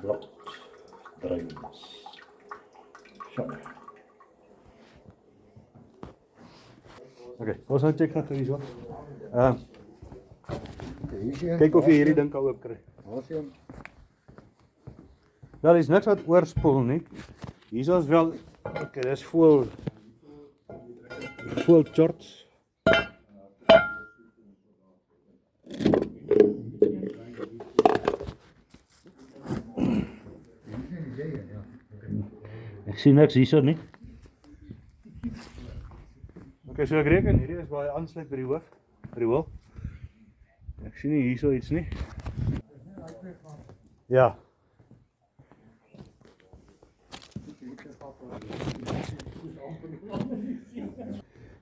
blocked drains. So. Okay, ons gaan check gou hierso. Kyk of jy hierdie ding kan oop kry. Daar is niks wat oorspoel nie. Hierso is wel, okay, dis vol shorts. Ek sien niks hierso nie. Okay, so ek reken hierdie is waar hy aansluit by die hoof, by die hoel. Ek sien nie hierso iets nie. Ja.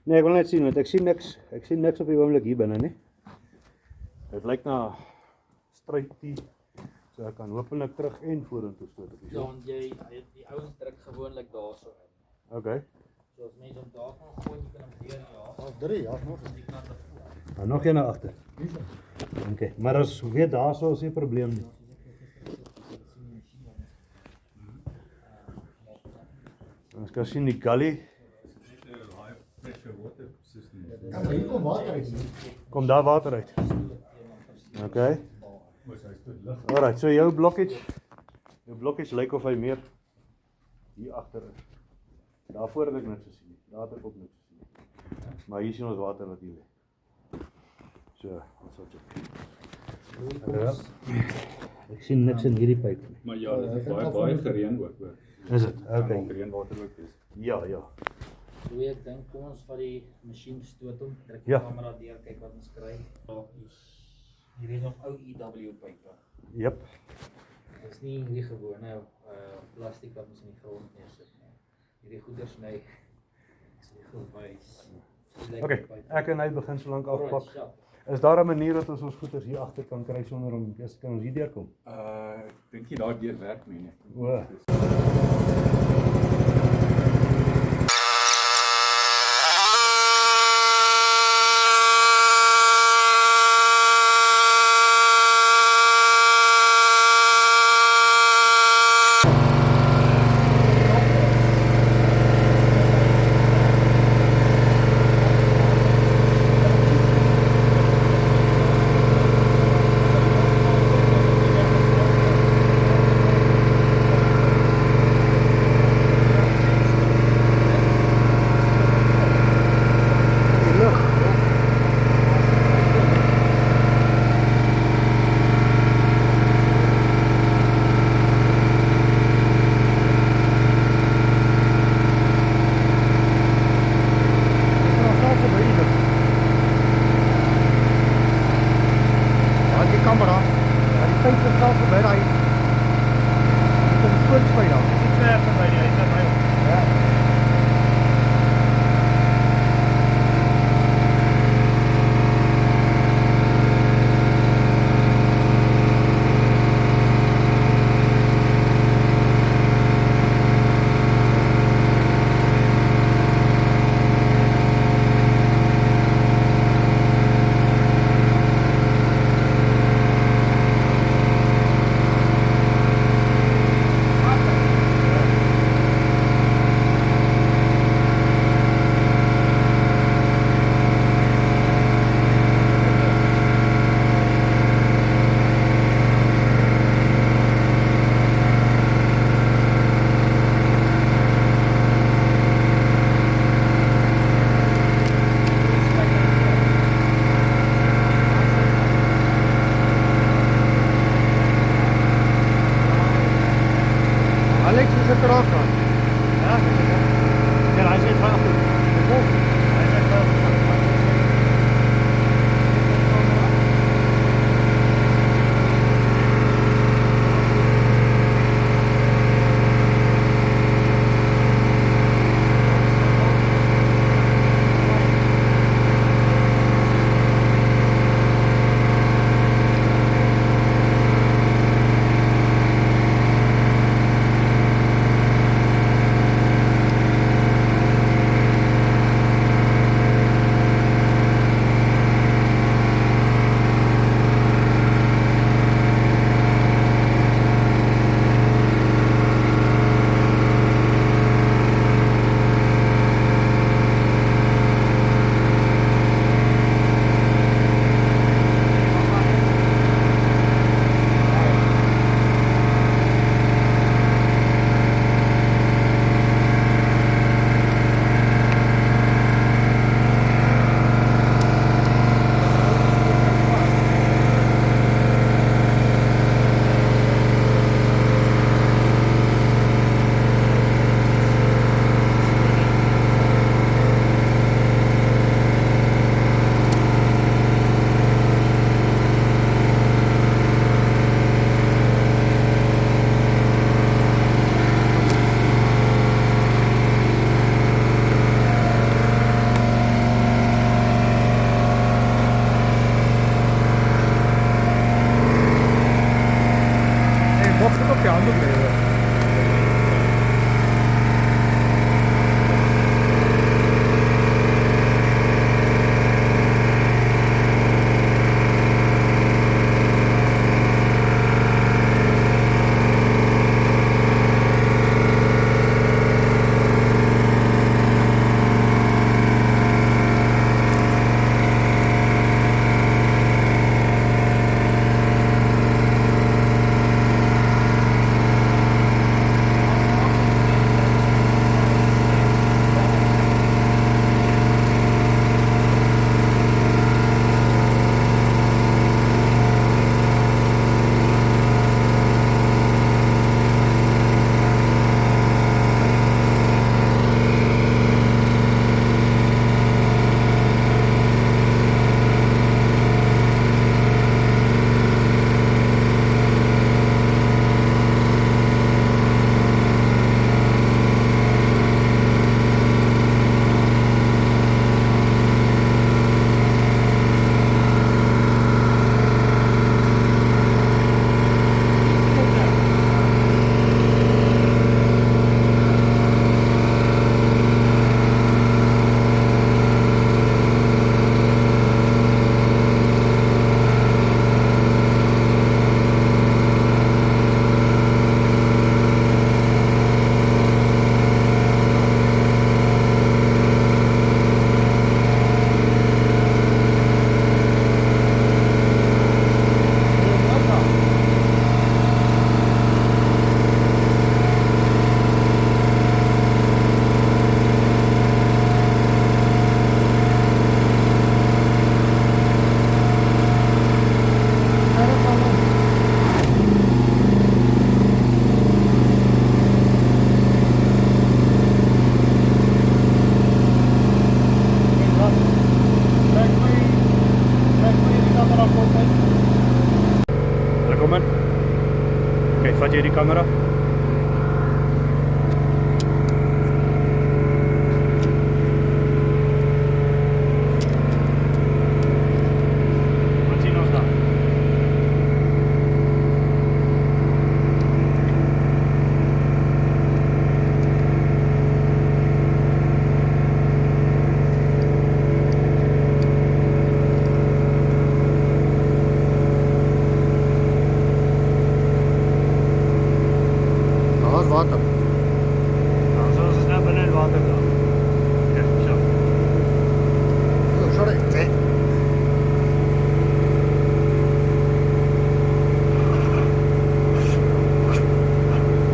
Nee, ek wil net sien, want ek sien niks op die oomblik hier binne nie. Dit lyk na struikie, so ek kan hopelik terug en vorentoe stoot. Ja, want die ouens druk gewoonlik daarso in. Okay. So as mense om daar gaan gooi, jy kan hom weer ja. Drie, ja, nog. Die kant af voor. Nou, nog een na agter. Okay, maar as weet daarso is nie probleem nie. Ons kan sien die gully. Hier kom water uit. Kom daar water uit. Okay. Alright, so jou blokkage lyk of hy meer hier agter is. Daarvoor het ek niks gesien nie. Daar het ek ook niks gesien nie. Maar hier sien ons water wat hier lê. So, ons sal check. Ek sien niks in hierdie pyp nie. Maar ja, dit is baie gereën ook hoor. Is dit? Okay. Reënwater ook is. Ja, ja. So ek dink kom ons vat die masjien stoot hom, trek die Ja. kamera deur, kyk wat ons kry. Hier is nog ou EW pype. Jep. Dit is nie hierdie gewone plastiek wat ons in die grond neersit nie. Hierdie goeders my is nie gewys. Okay, ek en hy begin so lank afpak. Ja. Is daar 'n manier dat ons goeders hier agter kan kry sonder om kan ons hier deurkom? Ek dink jy daai deur werk nie. O. lastig op die hande bly. Vat jy die kamera? Wat sien ons daar? Water. Nou, zoals het net beneden water dan. Ja, zo. Oh, sorry. Nee.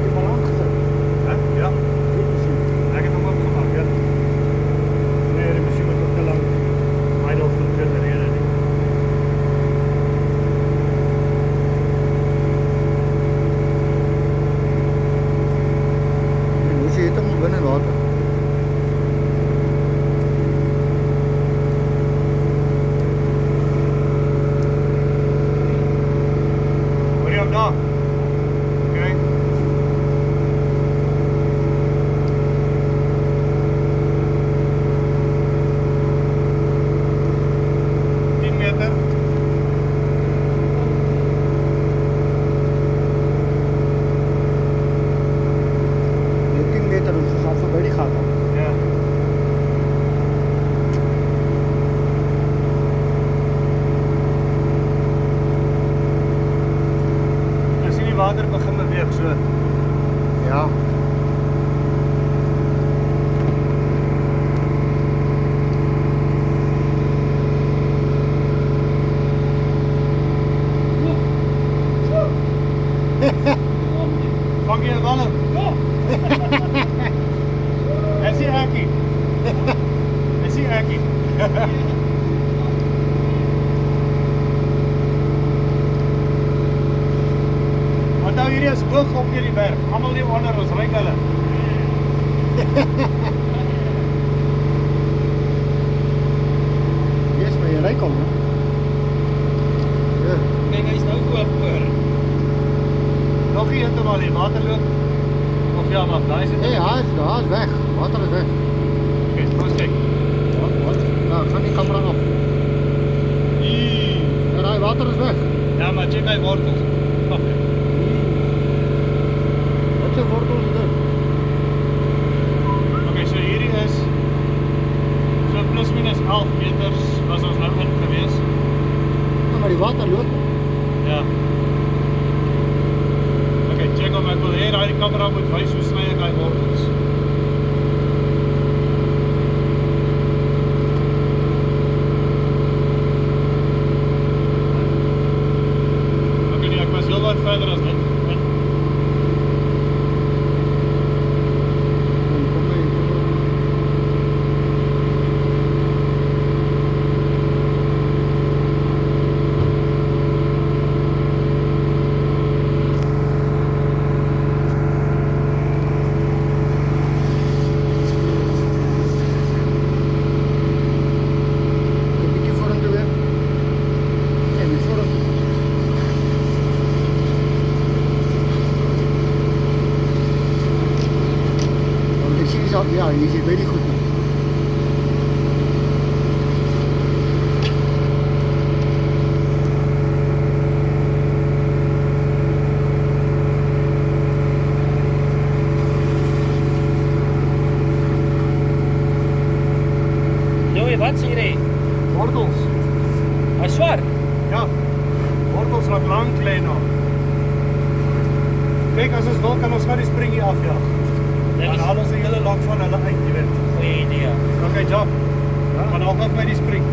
Die bal aangezet. Hè? Ja. Ik heb hem opgemaakt, ja. Nee, die machine wordt ook te lang. Idle filteren erin. Zit hem binnen water. Hoor je hem daar? Oké. Meter. Dus dat voorbij die gaat dan. Ja. As jy die water begin beweeg so. Ja. Vang jy 'n walm? Ja. Is hy ekkie? Is hy ekkie? Onthou hierdie is hoog op hierdie berg. Almal hier onder ons ryk hulle. Yes, maar jy ryk al, hè? Ja. Kijk, hij is nou oop hoor. Nog hier heeltemal die water loop. Of ja, maar daar is het. Nee, hij is weg. Water is weg. Oké, kom eens kijken. Wat? Nou, gaan die camera af. Ja, water is weg. Ja, maar check my wortels. Stop. 12 meters was ons nou in gewees. Ja, maar die water loop. Ja. Okay, check om ek wil hê daai kamera moet wys hoe sny ek daai wortels. Okay, nee, ek was heel wat verder as dit. Een bietjie vorentoe weer. Ja, weer vorentoe. Want ek sien is al, ja, hier zit baie goed. Joey, wat sê jy? Wortels. Hy swaar. Ja. Wortels wat lank lê nog. Kyk, as ons wil kan ons gaan die springie afjaag. Dan haal ons 'n hele lok van hulle uit, jy weet. Goeie idee. Okay, job. Ja, gaan al af by die spring.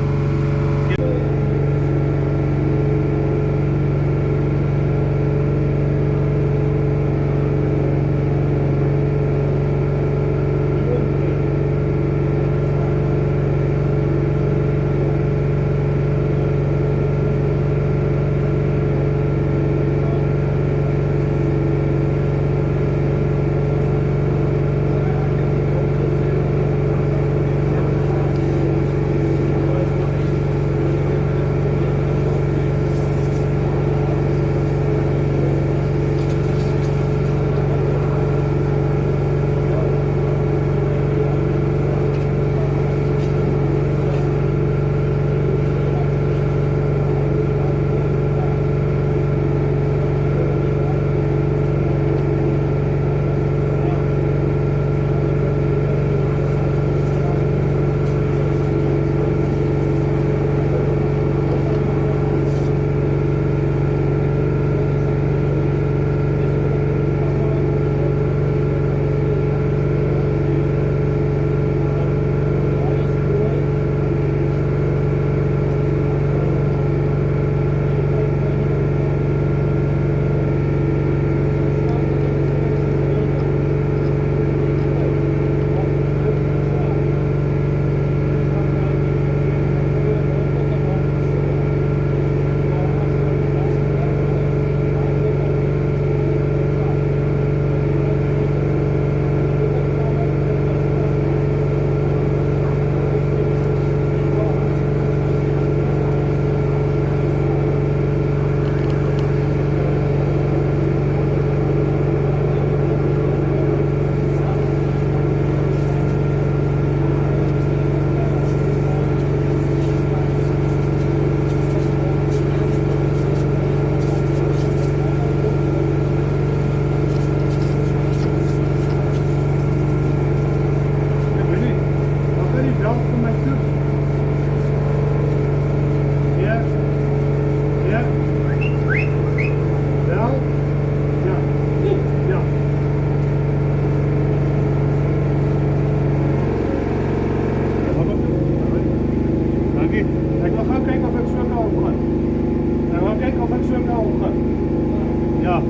Ja.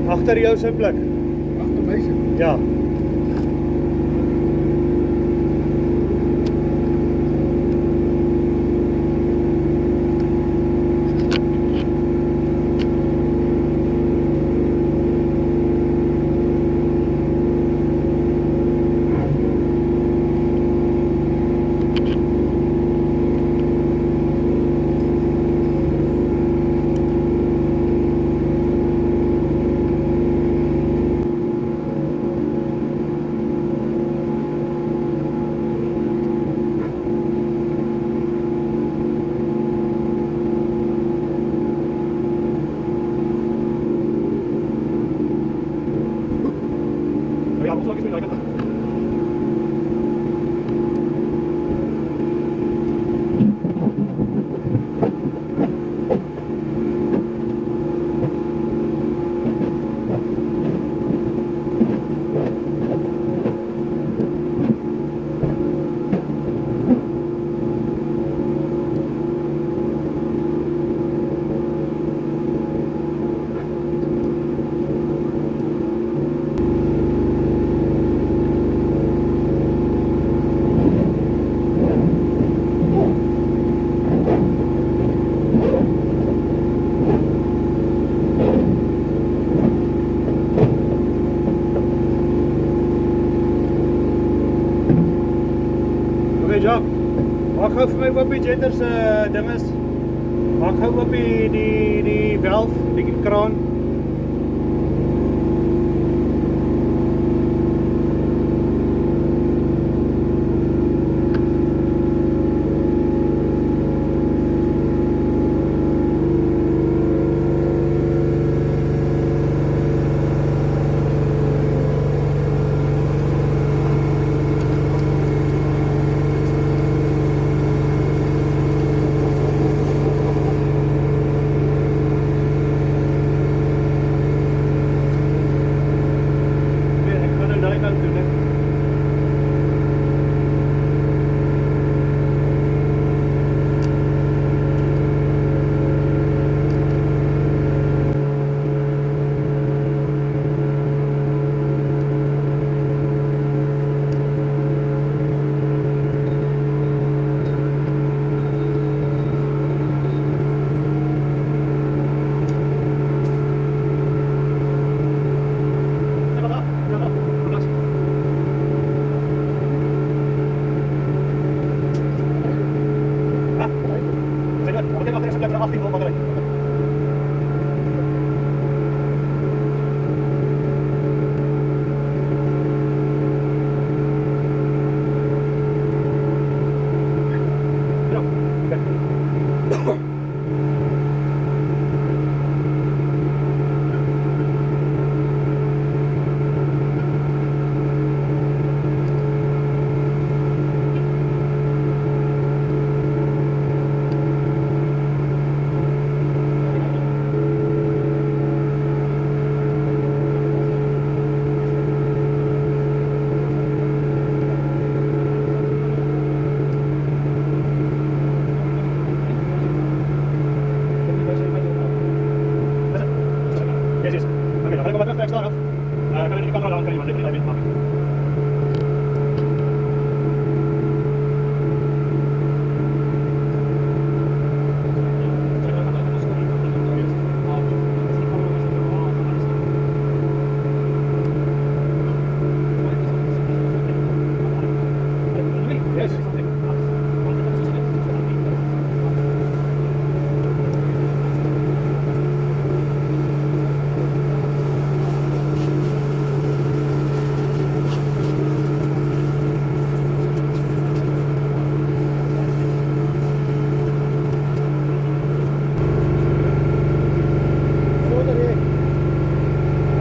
Agter jou se plek. Agter my se. Ja. op die jetter se ding is. Maak gou op die valve, die kraan.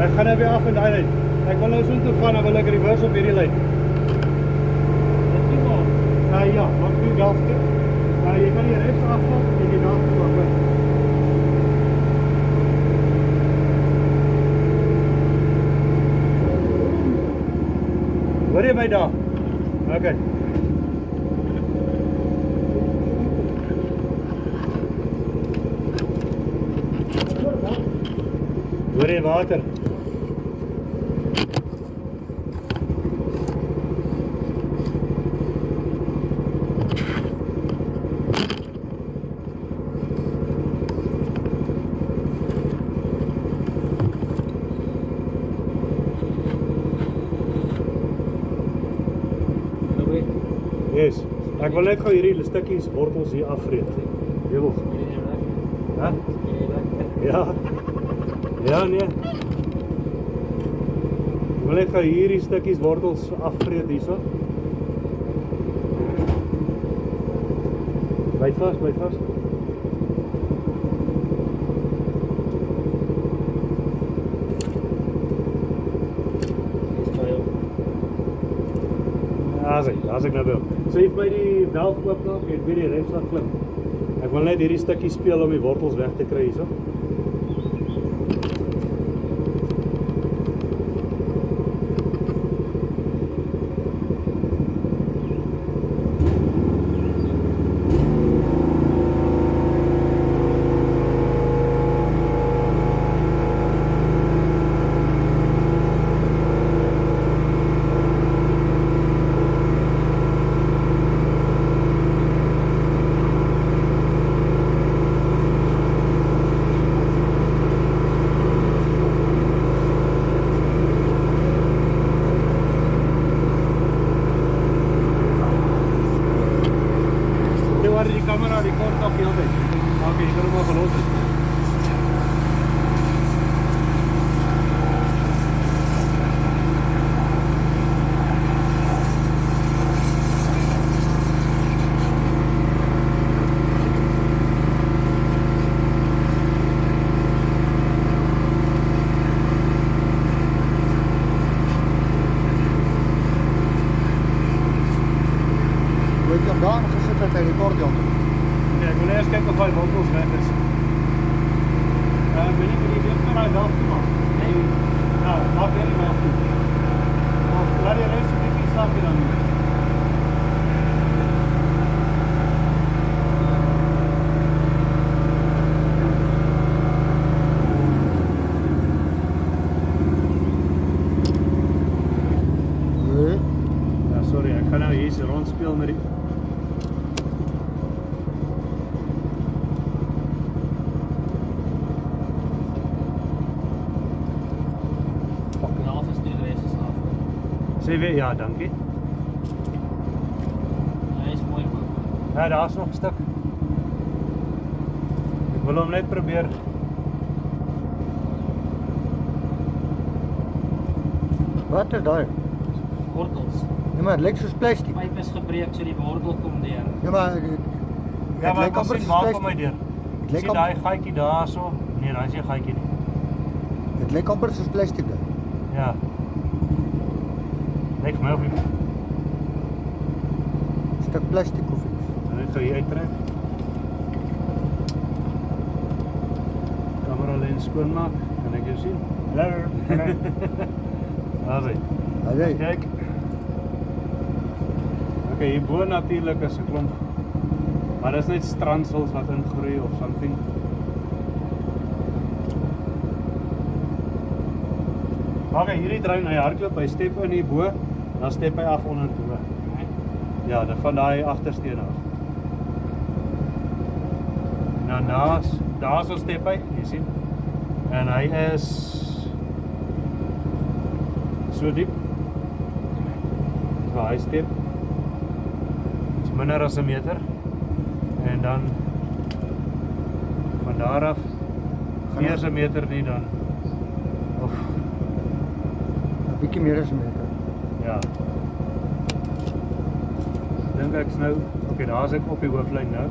Ek gaan nou weer af in daai lyn. Ek wil nou so toe gaan, dan wil ek reverse op hierdie lyn. Ja, wat doen jy afte? Jy kan hier rechts afval en jy daar toe af. Hoor jy my daar? Okay. Hoor jy water? Yes. Ek wil net gou hierdie stukkies wortels hier afvreet. Jy wil. Hæ? Ja. Ja nee. Ek wil net gou hierdie stukkies wortels afvreet hierso. Byt vas, byt vas. As ek nou wil. So jy my die valve oopmaak en weer die remslag klim. Ek wil net hierdie stukkie speel om die wortels weg te kry hierso. Okay, jy kan hom maar gelos het. Weet je hem daar nog gesit het in die kordion? Nee, ek wil eers kyk of hy wortels weg is. Wil jy die weer vir hy wel toe maak? Nee. Ja, maak weer die wel toe. Of laat die rest 'n bietjie slapie dan. Nee. Ja, sorry, ek gaan nou hier rondspeel met die Die half is toe, die rest is af. sê weer ja, dankie. Hy is mooi hoor. Ja, daar's nog 'n stuk. Ek wil hom net probeer. Wat is daar? Wortels. Ja, maar het lyk soos Die plastic. pyp is gebreek, so die wortel kom deur. Ja, maar het Ja, maar lyk ek kan amper sien soos waar kom hy plastic. deur. Het Sien lyk daai gaatjie daarso? Nee, daai is nie 'n gaatjie nie. Het lyk amper soos plastic. Daar. Ja. Lyk vir my of hy 'n Stuk plastic of iets. net gou hier uittrek. Kamera lens skoonmaak, kan ek jou sien? Hallo. Alright. Hallo. Kyk. Okay, hierbo natuurlik is 'n klomp. Maar dis net strandsels wat ingroei of something. Okay, hierdie drein, hy hardloop, hy step in hierbo, dan step hy af onder toe. Ja, dan van daai agtersteen af. Nou daar so step hy, jy sien. En hy is so diep. So hy step. Dit's minder as 'n meter. En dan van daar af nie eens 'n meter nie dan. Of 'n bietjie meer as 'n meter. ja. Dink ek's nou, okay, daar's ek op die hooflyn nou.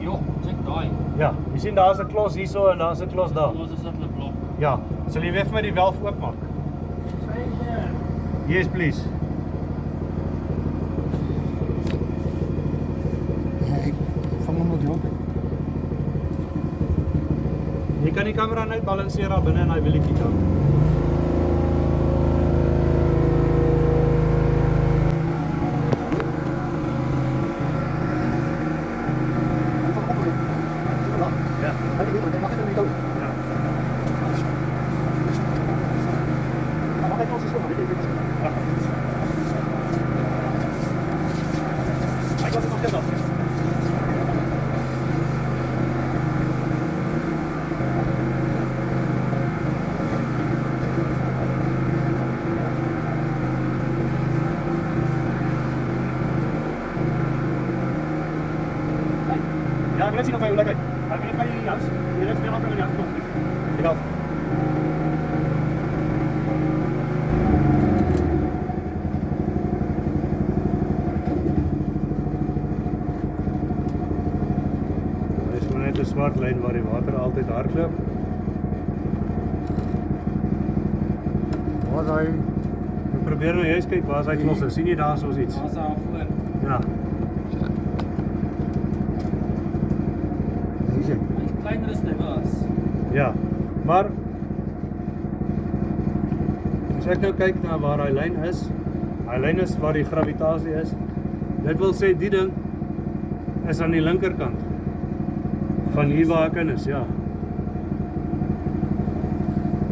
Jo, check daai. Ja, jy sien daar's 'n klos hierso en daar's 'n klos daar. Los is dit 'n blok. Ja, sal jy weer vir my die valf oopmaak? Yes, please. Ja, ek vang hom met hulp. Jy kan die kamera net balanseer daar binne in daai wielietjie dan. Ja. Ja. Hy was nog steeds af. Ja, ek wil net sien of hy hoe lyk hy. Ek wil net by die jas. Jy net speel op in die jas kom. Ek af. Dit is maar net 'n swart lyn waar die water altyd hardloop. Waar is hy? Ek probeer nou juist kyk waar is hy klosse. Sien jy daar soos iets? Daar's daar voor. Ja. Hier is hy. Hy's kleiner as hy was. Ja. Maar as ek nou kyk na waar hy lyn is, hy lyn is waar die gravitasie is. Dit wil sê die ding is aan die linkerkant van hier waar ek in is, ja.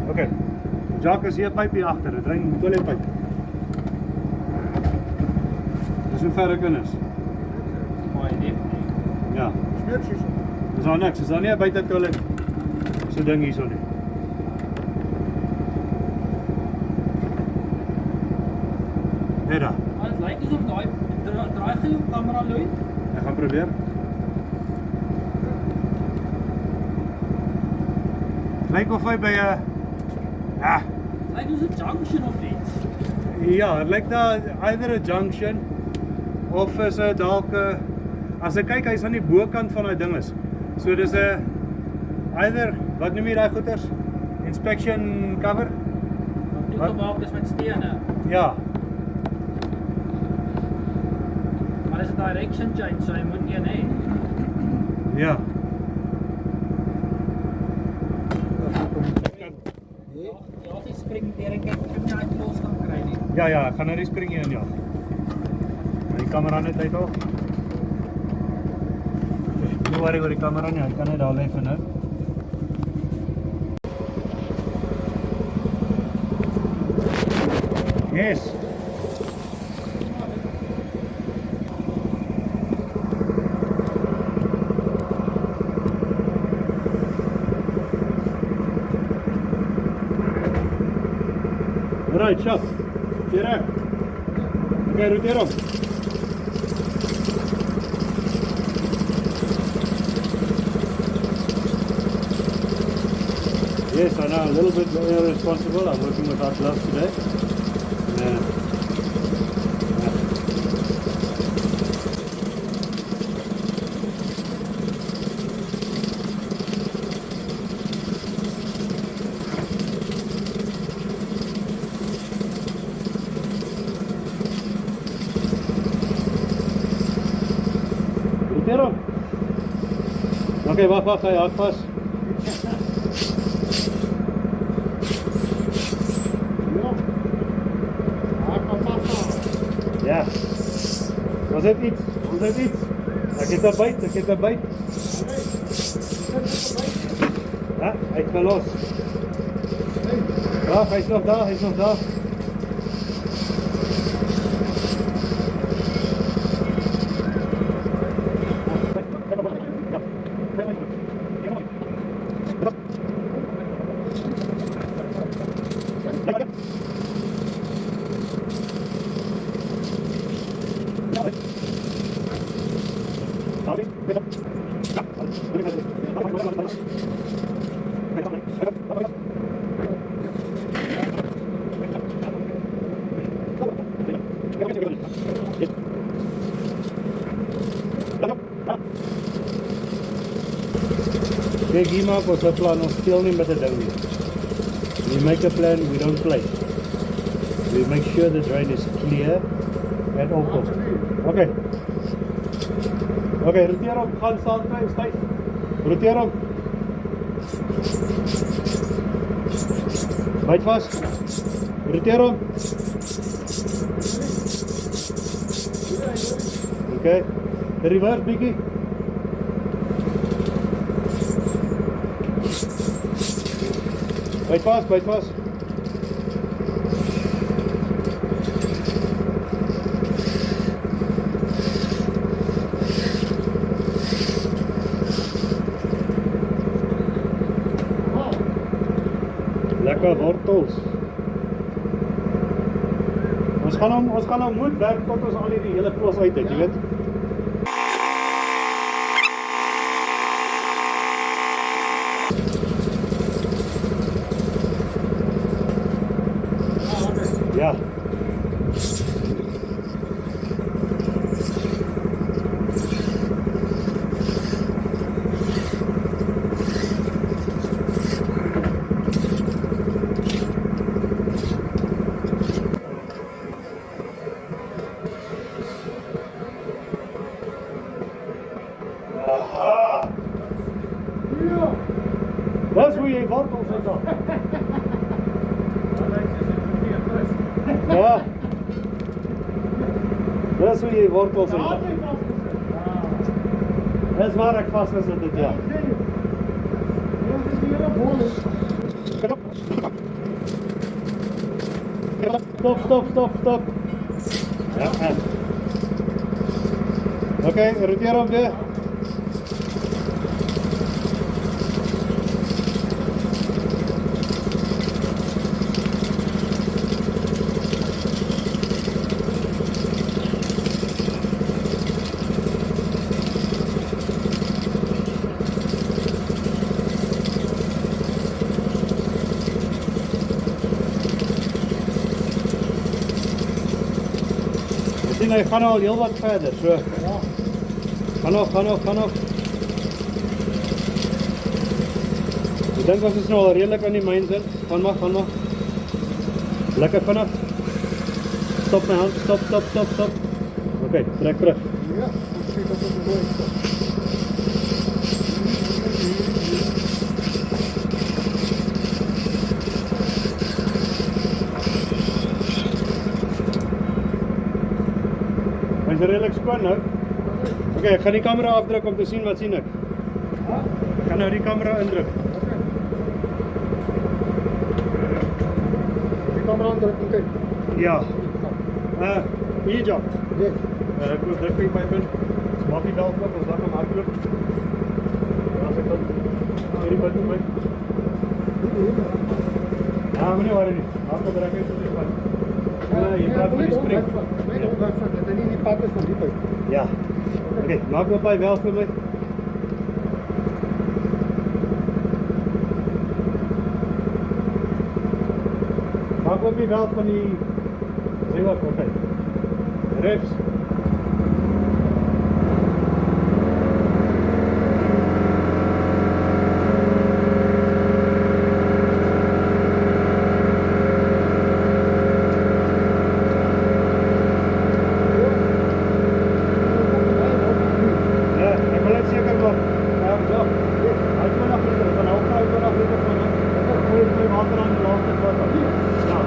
Okay. Jacques is hier 'n pypie agter, 'n drein toiletpyp. Dis hoe ver ek in is. Baie diep. Ja. Smeertjies. Dis daar niks, is daar nie 'n buite toilet so ding hierso nie. Edda, Dit lyk asof daai draai jy jou kamera lui. ek gaan probeer. Lyk of hy by 'n Lyk soos 'n junction of iets. ja, het lyk daar either 'n junction of is 'n dalk 'n as ek kyk hy's aan die bokant van daai dinges. So dis 'n either wat noem jy daai goeters? Inspection cover? Wat Wat? toegemaak is met stene. Ja. Maar dis 'n direction change, so jy moet een hê. Ja. Ja, die spring deur en kyk of jy uit los kan kry nie. Ja, ek gaan nou die spring in ja. Die kamera net uit al. Nie worry oor die kamera nie, hy kan net daar lê vir nou. Yes. Right, shot. Direct. Okay, retiro. Yes, I know, a little bit irresponsible. I'm working without gloves today. Retiro. Okay, wacht, hij houdt vast. Ja. Was het iets? Was het iets? Ek het 'n byt. Ja, hy het verlos. Ja, hy's nog daar. Kijk, hier maak ons 'n plan, ons speel nie met 'n ding nie. We make a plan, we don't play. We make sure the drain is clear at all costs. Okay. Okay, roteer hom, gaan staan kry, styf. Roteer hom. Byt vas. Roteer hom. Okay. Reverse bietjie. Byt vas. Lekker wortels. Ons gaan hom moet werk tot ons al hierdie hele klos uit het, jy weet. Ja. Dis hoe jy wortels uit dan. Ja. Dis hoe jy wortels uit dan. Dis waar ek vas is in dit ja. Stop. Ja. Okay, roteer hom weer. sien hy gaan nou al heel wat verder, so. Gaan nog. Ek dink ons is nou al redelik aan die myn in. Gaan maar. Lekker vinnig. Stop my hand, stop. Okay, trek terug. Ja, ons sê dat het mooi is. Hy is redelijk skoon nou. Okay, ek gaan die camera afdruk om te sien wat sien ek. Ek gaan nou die camera indruk. Die camera aandruk en kyk. Ja. Hier job. Yes. Ek wil druk vir die pyp in. Maak die bel oop, ons laat hom hardloop. As ek dan hierdie pyp oop. Ja, meneer worry nie. After druk ek tot die pyp. Jy praat van die spring. Nee, dat hy nie die pad is van die pyp. Ja. Okay, maak op hy wel vir my. Maak op die wel van die sê wat, okay. Reps. Ja, ek wil net seker maak. Ja, so. Hy het nog liter, van hou nou nog liter van. Ek gooi my water aan die laaste glas. Ja.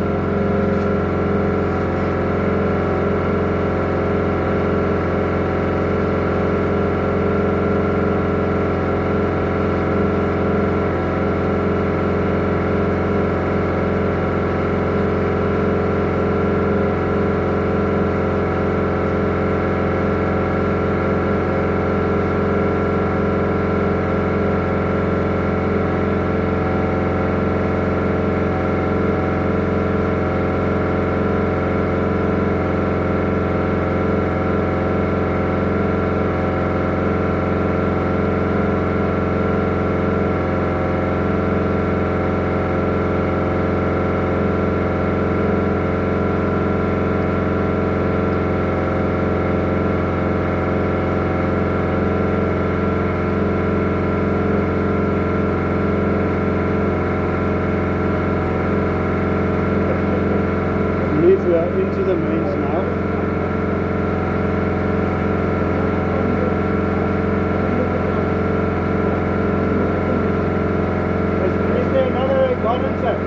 We are into the mains now. Is there another condenser?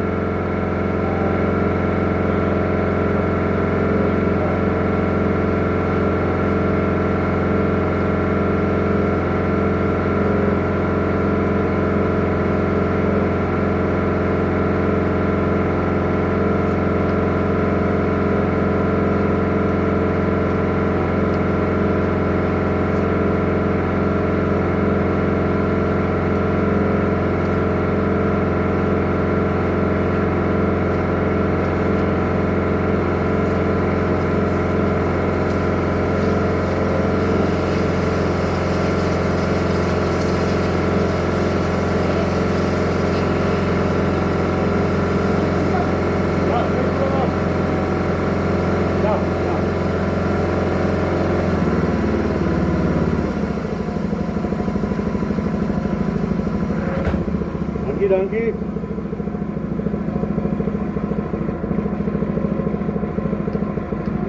Dankie.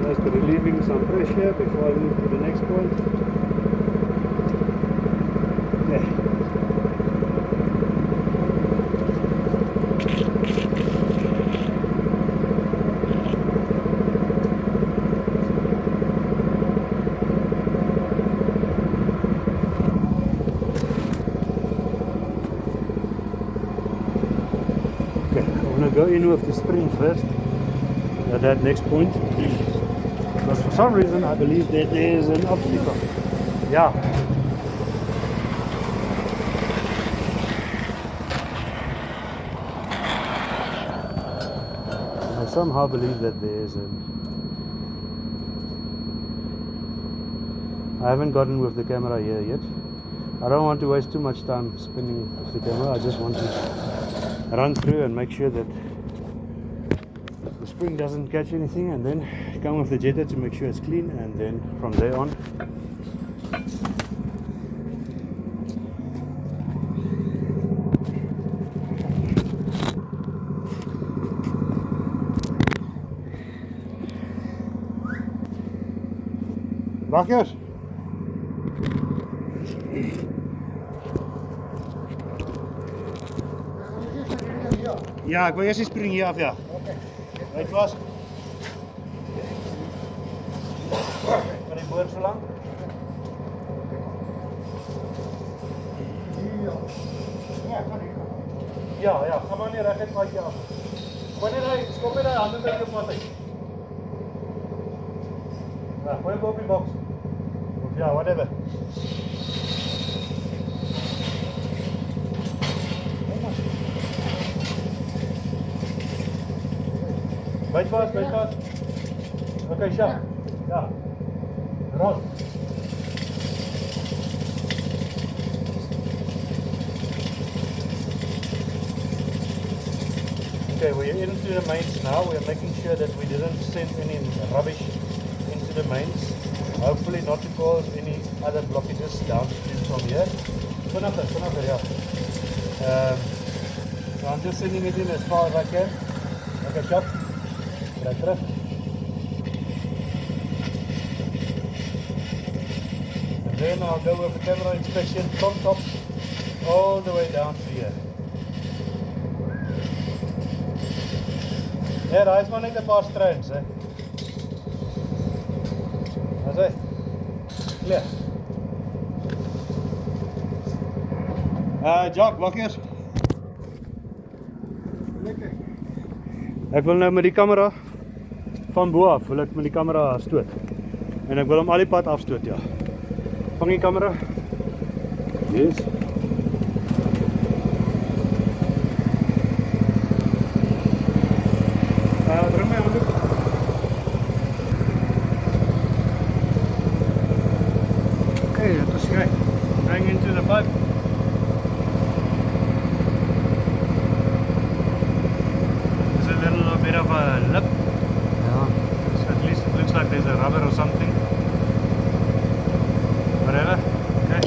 Just relieving some pressure before I move to the next point. Yeah. Go in with the spring first at that next point, because for some reason I believe that there is an obstacle. Yeah. I somehow believe that there is an... I haven't gotten with the camera here yet. I don't want to waste too much time spinning with the camera. I just want to run through and make sure that the spring doesn't catch anything, and then come with the jetter to make sure it's clean, and then from there on Bakers. Ja, ek wil eers die spring hier af, ja. Right vas. Kan die boor so lank? Ja, gaan maar nie reguit paadjie af. Wanneer hy skop hy daai hande by jou pad uit. Ja, gooi hom op die box. Of ja, whatever. Byt vas. Okay, Sja. Ja. Rol. Okay, we're into the mains now. We're making sure that we didn't send any rubbish into the mains. Hopefully not to cause any other blockages downstream from here. Vanaf yeah. So I'm just sending it in as far as I can. Okay, shop. Right terug. And then I'll go with a camera inspection from top all the way down to here. Ja, daar is maar net 'n paar strands, hè. As hy. Klaar. Jock, wacht eers. Ek wil nou met die kamera van bo af, wil ek met die kamera stoot. En ek wil hom al die pad afstoot, ja. Vang die kamera. Yes. Druk my handdoek. Okay, dat is great. Bring into the pipe. There's a little bit of a lip. Ja. So at least it looks like there's a rubber or something. Whatever. Okay.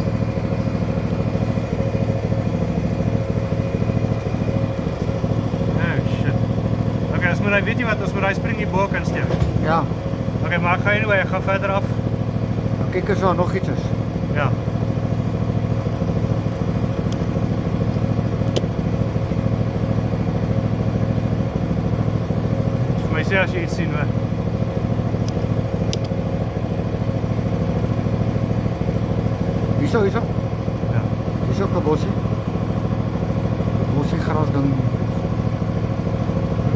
As moet hy, weet jy wat, ons moet hy spring die boek kan steek. Ja. Okay, maar ek ga anyway, ek gaan verder af. Kyk eens daar nog iets is. Ja. Vir my sê as jy iets sien, hoor. Hierso. Ja. Hierso ook 'n bossie. Bossie gras ding.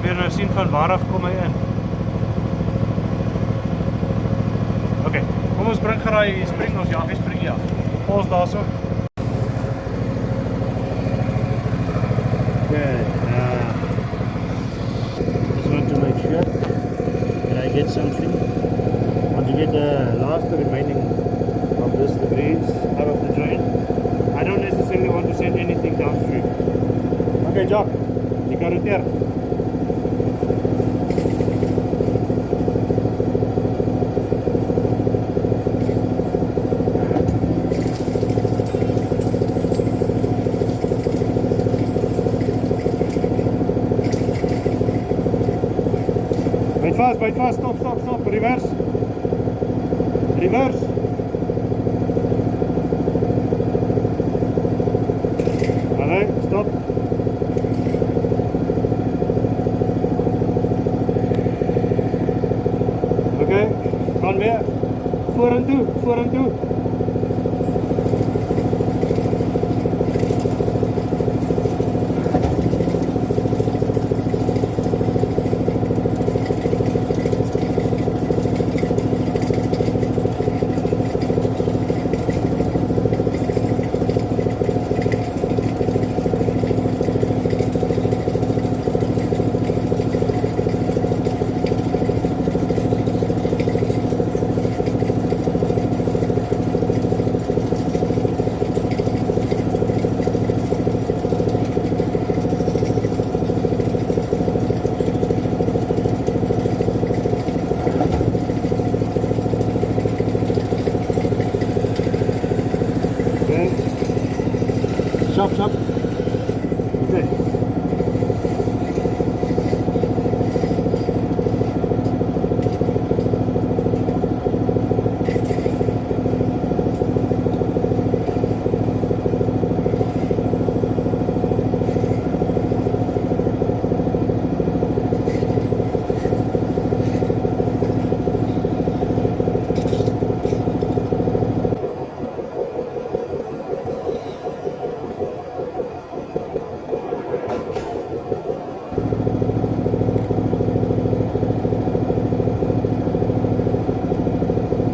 Probeer nou sien van waar af kom hy in. Okay, kom ons bring geraai, spring ons, ja, hy spring hier af. Ons daarso. Okay, just want to make sure that I get something. Want to get the last remaining of this debris out of the drain. I don't necessarily want to send anything downstream. Okay, Jock, jy kan roteer. Byt vas, stop, reverse. Allee, stop. Okay, gaan weer. Vorentoe.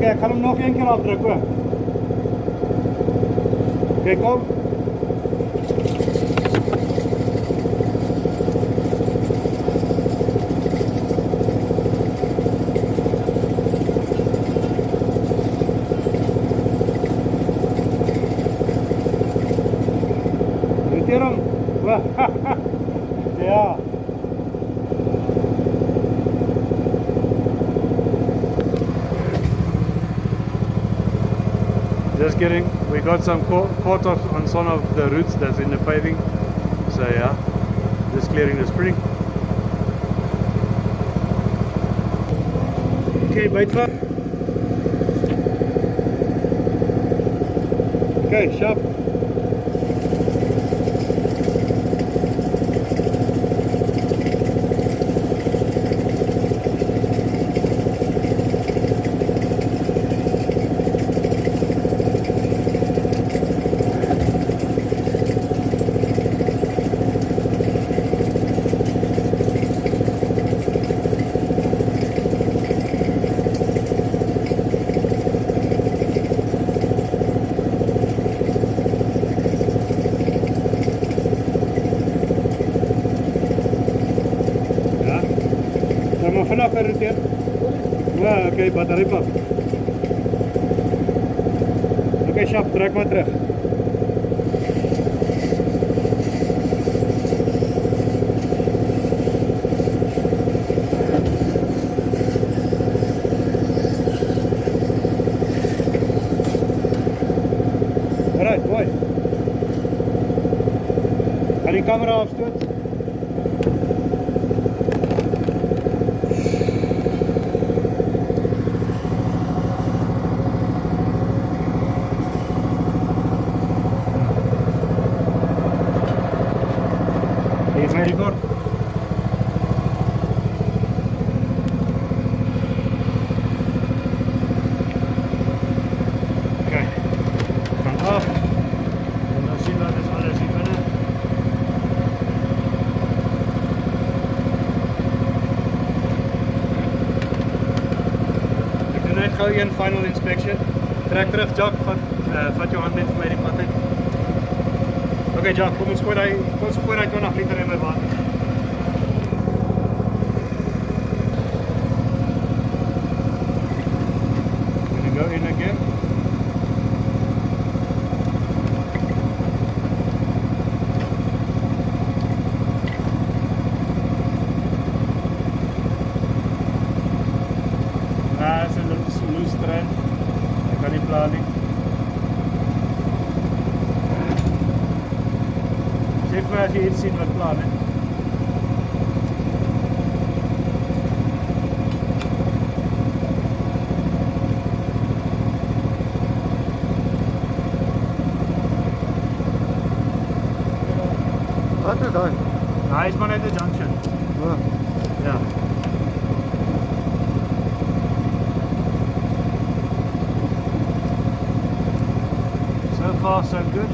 Okay, ek gaan hom nog een keer afdruk ook. Okay, kom. Irriteer hom. Ja. Just kidding. We got some caught on some of the roots that's in the paving. So yeah, just clearing the spring. Okay, bite van. Okay, sharp. Maar vanaf geriteerd? Ja, oké, batterie pap. Oké, Shap, trek maar terug. Alright, mooi. Ga die camera afstoot. Very good. Okay, van af. En dan zien we dus alles hier binnen. Ik doe net gauw een final inspection. Trek terug, Jack, vat jou hand net vir my die pad uit. Okay, Jack, kom ons gooi daai 20 liter in my water. Gonna go in again. It's a loose thread. I kan nie pla nie. Sê vir my as jy iets sien wat plan het. Wat is daai? Hy is maar net 'n junction. Ja. Ja. So far so good.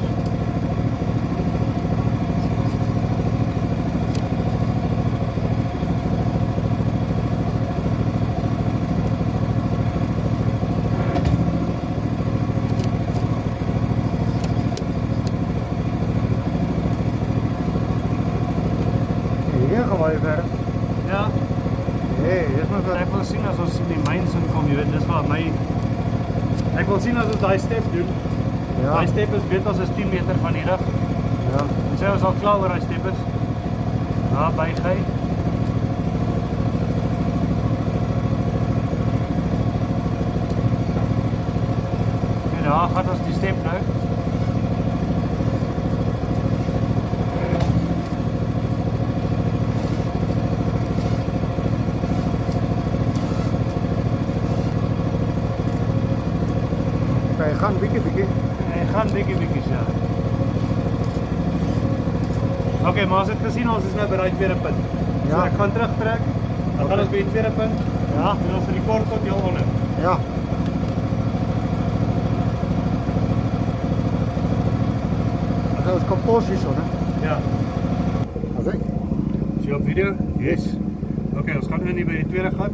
Hier gaan wij verder. Ja. Nee, dis maar Ek wil sien as ons in die mines inkom, jy weet, dis waar my ek wil sien as ons daai step doen. Ja. Daai step is weet ons is 10 meter van die rug. Ja. En sê ons al klaar oor daai step is. Daar buig hy. En daar gaan ons die step nou. Wij gaan bietjie. En gaan bietjies, ja. Oké, maar as het gesien ons is nou by daai tweede punt. So Ja. ek gaan terugtrek. Dan gaan ons by die tweede punt. Ja. En ons rekord tot heel onder. Ja. Dan gaan ons kompos hier zo, hè? Ja. Oké. Is jy op video? Yes. Oké, ons gaan in hier by die tweede gat.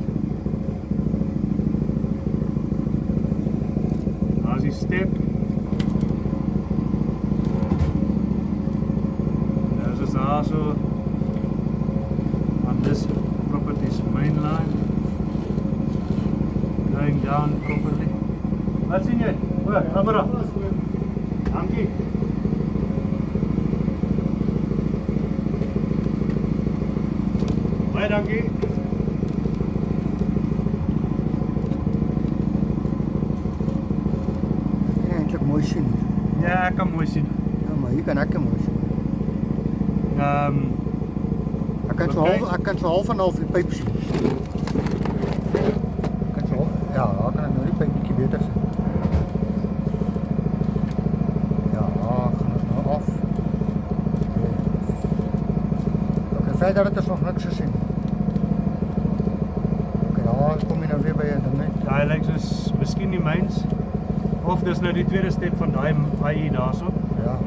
also on this property's main line, going down properly. Wat sien jy? O, camera. Dankie. Baie dankie. Ja, eintlik mooi sien. Ja, ek kan mooi sien. Ja, maar hier kan ek mooi sien. Ek kan so half en half die pyp sien. Ek kan so, ja, daar kan ek nou die pyp bietjie beter sien. Ja, gaan ons nou af. Okay, verder het ons nog niks gesien. Okay, ja, kom jy nou weer by 'n ding uit. Ja, hy lyk soos miskien die myns. Of dis nou die tweede step van daai AI daarso. Ja.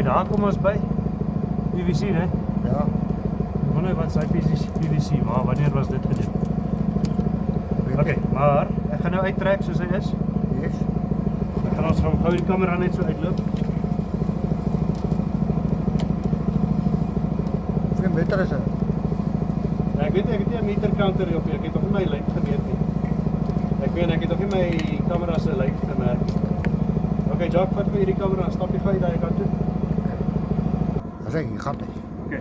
Daar kom ons by PVC, né? Ja. Ek wonder wat sy PVC, maar wanneer was dit gedoen? Okay, maar ek gaan nou uittrek soos hy is. Yes. Ek gaan ons gou die kamera net so uitloop. Hoeveel meter is dit? Ja, ek weet nie 'n meter counter op nie. Ek het nog nie my lyn gemeet nie. Ek het nog nie my kamera se lyn gemerk nie. Okay, Jacques, vat vir hierdie kamera en stap jy gou daai kant toe. Zeg, je gaat niet. Oké.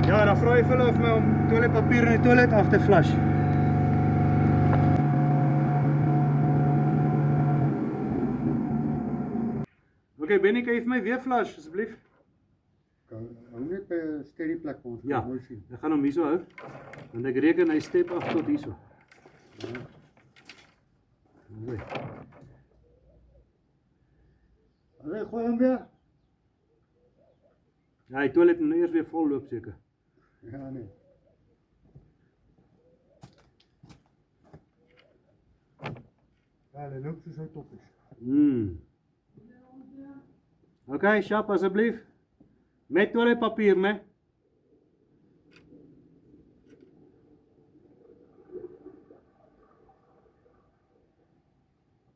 Ja, dan vra jy vir hulle of my om toiletpapier in die toilet af te flush. Okay, Benny, kan jy vir my weer flush asseblief? Hou net by 'n steady plek waar ons Ja, mooi sien. ek gaan hom hierso hou. Want ek reken hy step af tot hierso. Mooi. Allee, gooi hom weer. Ja, die toilet moet nou eers weer vol loop seker. Ja, nee. Ja, hy loop soos hy top is. Okay, Shap asseblief. Met toiletpapier, né?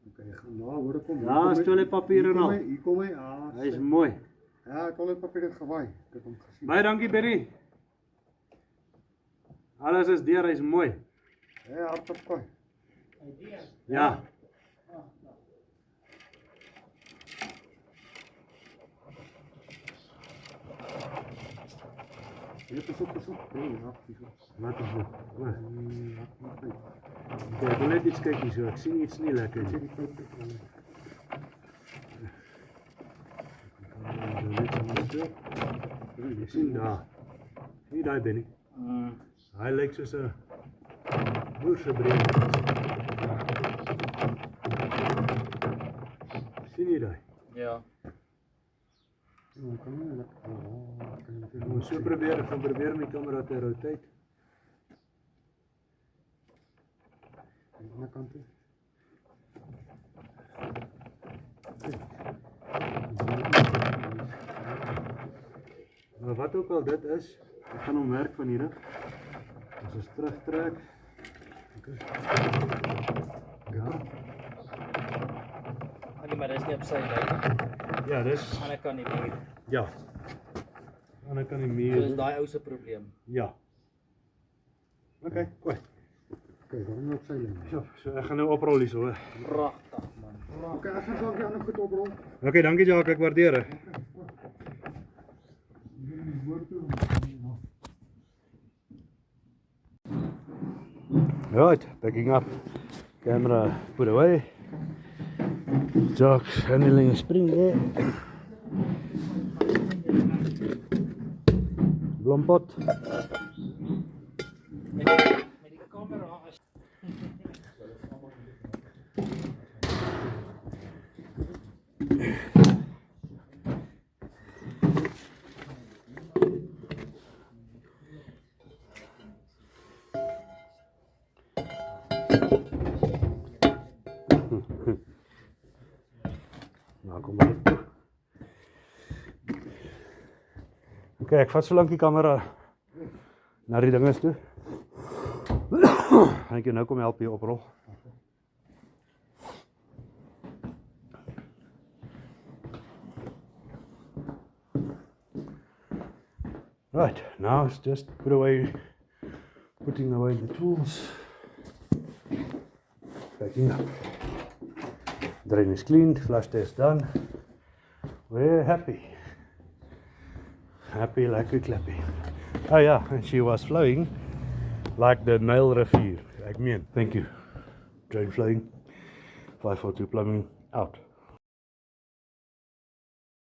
Okay, kom. Ja, is toiletpapier en al. Hier kom hy. Ja, Hy is mooi. ja, toiletpapier het gewaai. Ek het hom gesien. Baie dankie Berry. Alles is deur, hy's mooi. Ja, hartstikke. Ja. Hier is ook. Ja, Wat is dit? Okay, ek wil net iets kyk hier so. Ek sien iets nie lekker nie. Jy sien daar. Sien daai Benny? Hy lyk soos 'n boerse brein. Sien jy daai? Ja. Ek moet so probeer, ek gaan probeer my kamera te rotate. Aan die kant toe. Maar wat ook al dit is, ek gaan hom werk van hier af. As ons terugtrek. Ja. Nee, maar dis nie op sy lyn. Ja, dis Aan die kant die muur. ja. En ek kan die So muur. is daai ou se probleem. Ja. Okay, goed. Kijk, dan op sy lyn. So ek gaan nou oprol hier so. Pragtig man. Okay, ek gaan dalk die ander goed oprol. Okay, dankie Jacques, ek waardeer dit. Right, packing up. Camera put away. Jacques handling a spring there. Blompot. Met die kamera as Nou kom maar toe. Okay, ek vat so lank die kamera na die dinges toe. Gaan ek jou nou kom help hier oprol. Right, now it's just putting away the tools. Packing up. Drain is cleaned, flush test done. We're happy. Happy like a clappy. Oh yeah, and she was flowing like the Nile Rivier. Ek meen, thank you. Drain flowing. 542 plumbing out.